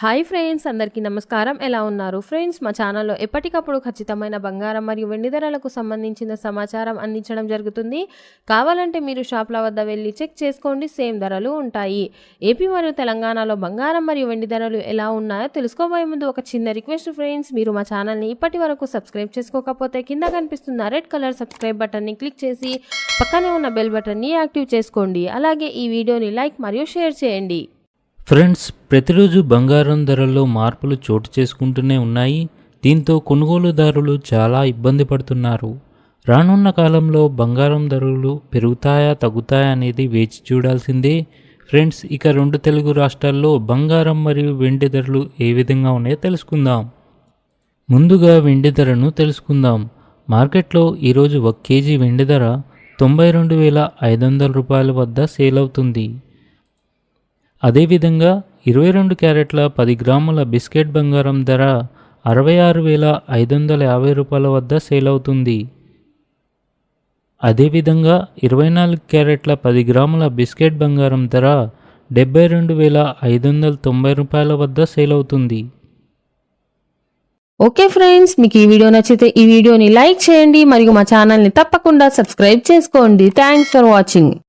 Hi friends, అందరికీ నమస్కారం. ఎలా ఉన్నారు ఫ్రెండ్స్? మా ఛానల్లో ఎప్పటికప్పుడు ఖచ్చితమైన బంగారం మరియు వెండి ధరలకు సంబంధించిన సమాచారం అందించడం జరుగుతుంది. కావాలంటే మీరు షాప్ల వద్ద వెళ్ళి చెక్ చేసుకోండి, సేమ్ ధరలు ఉంటాయి. ఏపీ మరియు తెలంగాణలో బంగారం మరియు వెండి ధరలు ఎలా ఉన్నాయో తెలుసుకోబోయే ముందు ఒక చిన్న రిక్వెస్ట్ ఫ్రెండ్స్, మీరు మా ఛానల్ని ఇప్పటి వరకు సబ్స్క్రైబ్ చేసుకోకపోతే కింద కనిపిస్తున్న రెడ్ కలర్ సబ్స్క్రైబ్ బటన్ని క్లిక్ చేసి పక్కనే ఉన్న బెల్ బటన్ని యాక్టివ్ చేసుకోండి. అలాగే ఈ వీడియోని లైక్ మరియు షేర్ చేయండి. ఫ్రెండ్స్, ప్రతిరోజు బంగారం ధరల్లో మార్పులు చోటు చేసుకుంటూనే ఉన్నాయి. దీంతో కొనుగోలుదారులు చాలా ఇబ్బంది పడుతున్నారు. రానున్న కాలంలో బంగారం ధరలు పెరుగుతాయా తగ్గుతాయా అనేది వేచి చూడాల్సిందే. ఫ్రెండ్స్, ఇక రెండు తెలుగు రాష్ట్రాల్లో బంగారం మరియు వెండి ధరలు ఏ విధంగా ఉన్నాయో తెలుసుకుందాం. ముందుగా వెండి ధరను తెలుసుకుందాం. మార్కెట్లో ఈరోజు 1 కేజీ వెండి ధర 92,500 రూపాయల వద్ద సేల్ అవుతుంది. అదేవిధంగా 22 క్యారెట్ల 10 గ్రాముల బిస్కెట్ బంగారం ధర 66,550 రూపాయల వద్ద సేల్ అవుతుంది. అదేవిధంగా 24 క్యారెట్ల 10 గ్రాముల బిస్కెట్ బంగారం ధర 72,590 రూపాయల వద్ద సేల్ అవుతుంది. ఓకే ఫ్రెండ్స్, మీకు ఈ వీడియో నచ్చితే ఈ వీడియోని లైక్ చేయండి మరియు మా ఛానల్ని తప్పకుండా సబ్స్క్రైబ్ చేసుకోండి. Thanks for watching.